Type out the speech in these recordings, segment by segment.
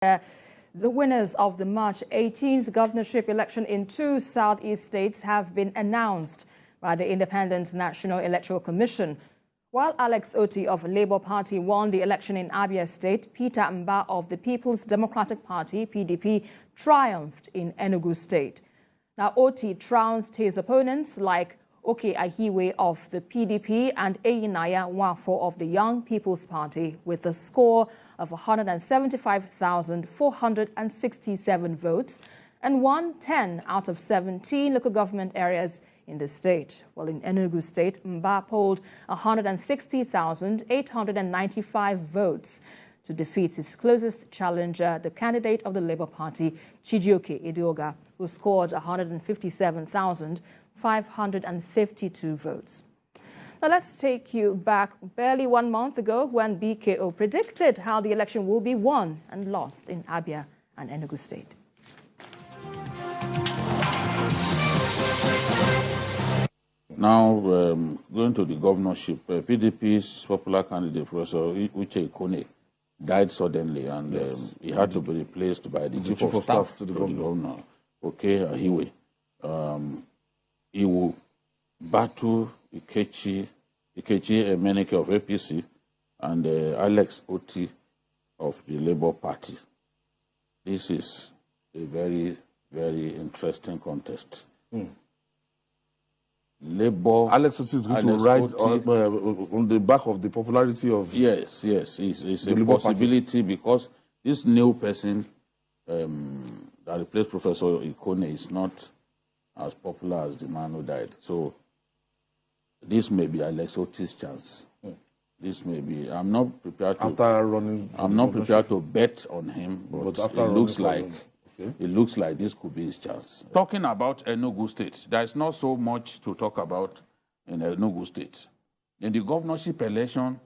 The winners of the March 18th governorship election in two southeast states have been announced by the Independent National Electoral Commission. While Alex Otti of Labour Party won the election in Abia State, Peter Mba of the People's Democratic Party, PDP, triumphed in Enugu State. Now, Otti trounced his opponents like Oke Ahiwe of the PDP and Eyinaya Nwafo of the Young People's Party with a score of 175,467 votes and won 10 out of 17 local government areas in the state. While in Enugu State, Mba polled 160,895 votes to defeat his closest challenger, the candidate of the Labour Party, Chijioke Edioga, who scored 157,552 votes. Now let's take you back barely 1 month ago when BKO predicted how the election will be won and lost in Abia and Enugu State. Now, going to the governorship, PDP's popular candidate, Professor Uche Ikone, died suddenly, and he had to be replaced by the chief of staff to the governor, Oke Ahiwe. He will battle Ikechi Emenike of APC and Alex Otti of the Labour Party. This is a very, very interesting contest. Labour. Alex Otti is going to ride on the back of the popularity of. Yes, it's a possibility because this new person that replaced Professor Ikone is not as popular as the man who died. So this may be Alex Otti's chance. This may be. I'm not prepared to. After running. I'm not prepared to bet on him, but it looks like. It looks like this could be his chance. Talking about Enugu State, there is not so much to talk about in Enugu State. In the governorship election,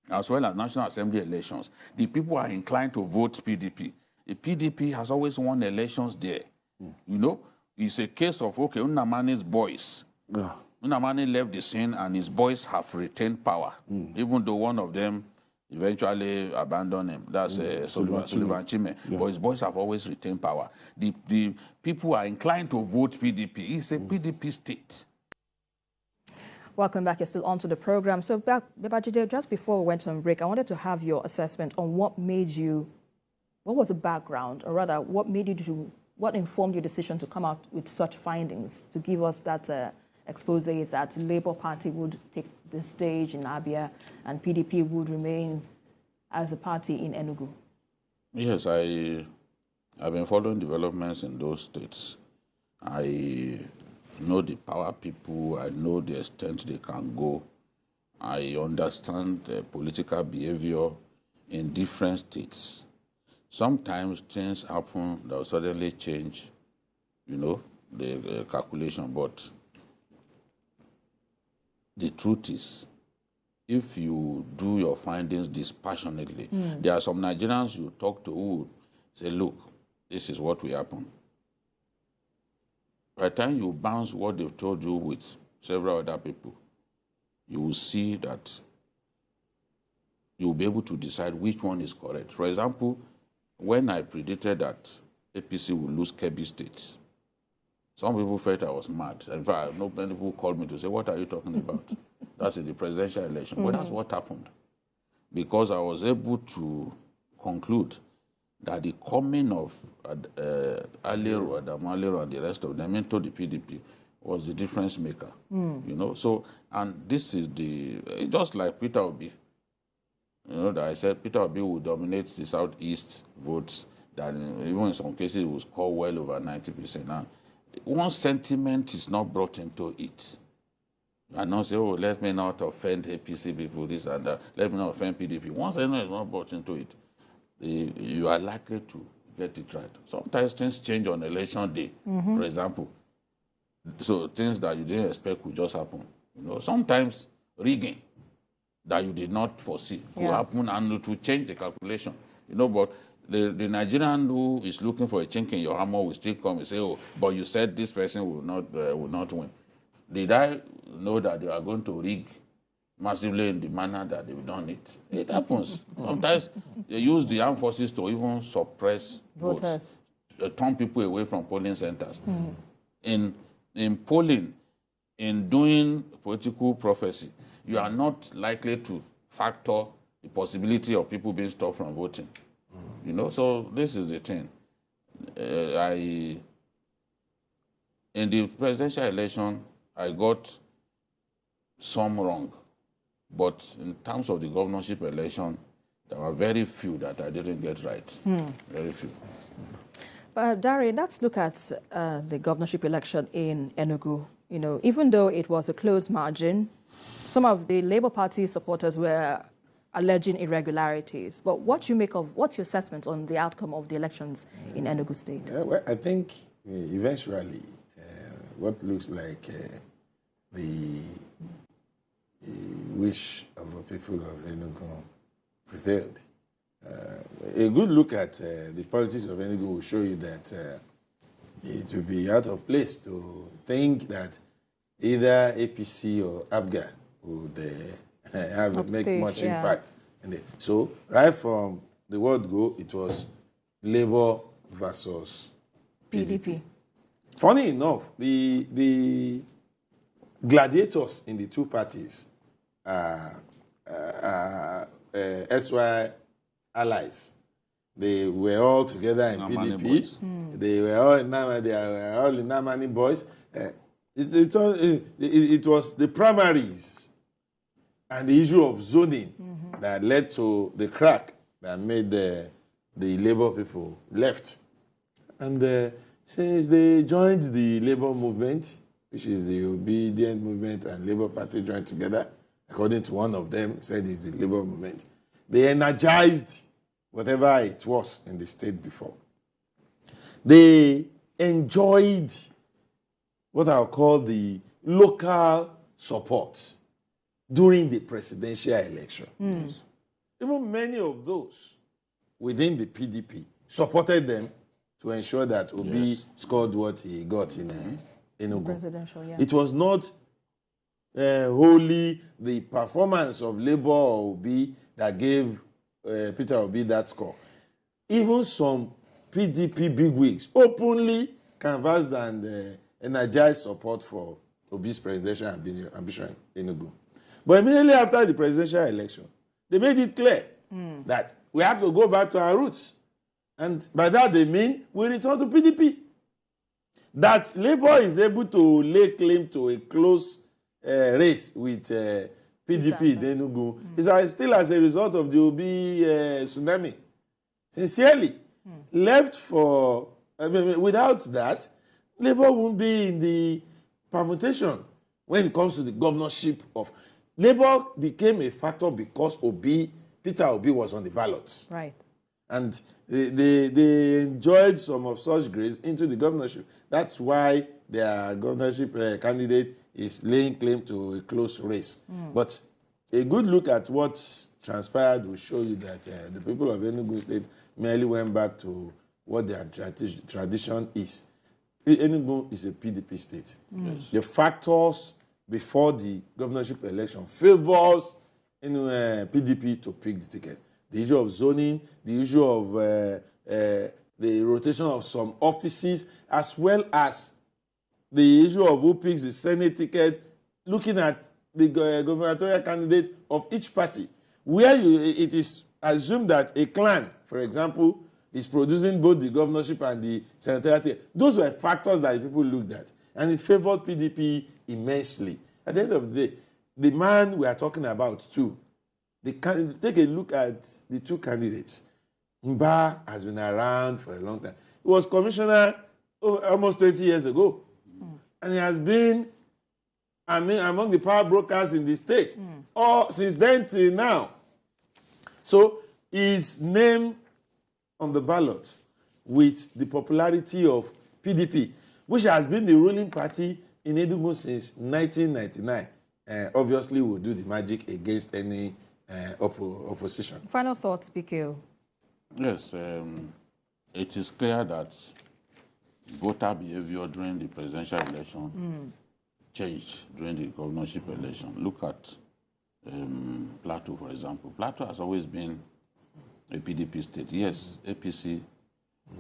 as well as National Assembly elections, the people are inclined to vote PDP. The PDP has always won elections there. You know, it's a case of, okay, Nnamani's boys. Nnamani left the scene and his boys have retained power, even though one of them eventually abandoned him. That's Sullivan Chime. But his boys have always retained power. The people are inclined to vote PDP. It's a PDP state. Welcome back. You're still on to the program. So, Babajide, just before we went on break, I wanted to have your assessment on what was the background, or rather, what informed your decision to come out with such findings, to give us that expose that Labour Party would take the stage in Abia and PDP would remain as a party in Enugu? Yes, I've been following developments in those states. I know the power people, I know the extent they can go. I understand the political behavior in different states. Sometimes things happen that will suddenly change, you know, the calculation, but the truth is, if you do your findings dispassionately, there are some Nigerians you talk to who say, look, this is what will happen. By the time you bounce what they've told you with several other people, you will see that you'll be able to decide which one is correct. For example, when I predicted that APC will lose Kebbi State, some people felt I was mad. In fact, I know many people called me to say, what are you talking about? That's in the presidential election. But that's what happened. Because I was able to conclude that the coming of Alero, and the rest of them into the PDP was the difference maker. You know, so, and this is just like Peter Obi. You know, that I said Peter Obi will dominate the Southeast votes, that even in some cases it will score well over 90%. Now, once sentiment is not brought into it, and not say, oh, let me not offend APC people, this and that, let me not offend PDP. Once sentiment is not brought into it, you are likely to get it right. Sometimes things change on election day, for example. So things that you didn't expect could just happen. You know, sometimes rigging that you did not foresee will happen and it will change the calculation. You know, but the Nigerian who is looking for a chink in your armor will still come and say, oh, but you said this person will not win. Did I know that they are going to rig massively in the manner that they've done it. It happens. Sometimes they use the armed forces to even suppress Voters. votes, turn people away from polling centers. In polling, in doing political prophecy, you are not likely to factor the possibility of people being stopped from voting. You know, so this is the thing. In the presidential election, I got some wrong. But in terms of the governorship election, there were very few that I didn't get right. Very few. But Dari, let's look at the governorship election in Enugu. You know, even though it was a close margin, some of the Labour Party supporters were alleging irregularities. But what's your assessment on the outcome of the elections in Enugu State? Well, I think eventually what looks like the wish of the people of Enugu prevailed. A good look at the politics of Enugu will show you that it would be out of place to think that either APC or Abga would make much impact. So right from the word go, it was Labour versus PDP. Funny enough, the gladiators in the two parties SY allies. They were all together in PDP. They were all in Namani boys. It was the primaries and the issue of zoning that led to the crack that made the Labour people left. And since they joined the Labour movement, which is the Obedient movement and Labour Party joined together, according to one of them, said it's the Labour movement, they energized whatever it was in the state before. They enjoyed what I'll call the local support during the presidential election. Even many of those within the PDP supported them to ensure that Obi scored what he got in Enugu. Presidential, yeah. It was not wholly the performance of Labour or Obi that gave Peter Obi that score. Even some PDP bigwigs openly canvassed and energized support for Obi's presidential ambition in Enugu. But immediately after the presidential election, they made it clear that we have to go back to our roots. And by that they mean we return to PDP. That Labour is able to lay claim to a close race with PDP in Enugu is still as a result of the Obi tsunami. Sincerely, left for, without that, Labour won't be in the permutation when it comes to the governorship of. Labour became a factor because Peter Obi was on the ballot. Right. And they enjoyed some of such grace into the governorship. That's why their governorship candidate is laying claim to a close race. But a good look at what transpired will show you that the people of Enugu State merely went back to what their tradition is. Enugu is a PDP state. The factors before the governorship election favors PDP to pick the ticket. The issue of zoning, the issue of the rotation of some offices, as well as the issue of who picks the Senate ticket, looking at the gubernatorial candidate of each party, where it is assumed that a clan, for example, is producing both the governorship and the senatorial ticket. Those were factors that the people looked at, and it favored PDP immensely. At the end of the day, the man we are talking about too, take a look at the two candidates. Mba has been around for a long time. He was commissioner almost 20 years ago. And he has been among the power brokers in the state since then till now. So his name on the ballot with the popularity of PDP, which has been the ruling party in Enugu since 1999, obviously will do the magic against any opposition. Final thoughts, PQ. Yes, it is clear that voter behavior during the presidential election changed during the governorship election. Look at Plateau, for example. Plateau has always been a PDP state. Yes, APC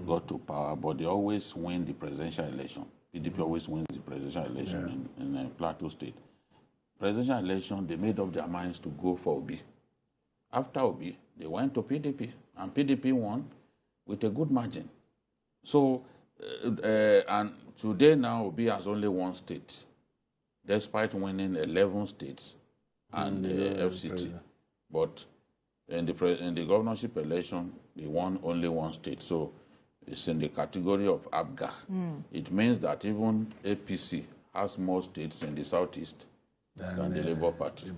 got to power, but they always win the presidential election. PDP always wins the presidential election in Plateau State. Presidential election, they made up their minds to go for Obi. After Obi, they went to PDP, and PDP won with a good margin. So, and today now, Obi has only one state, despite winning 11 states and FCT. But in the governorship election, they won only one state. So it's in the category of Abga. It means that even APC has more states in the southeast than the Labour Party.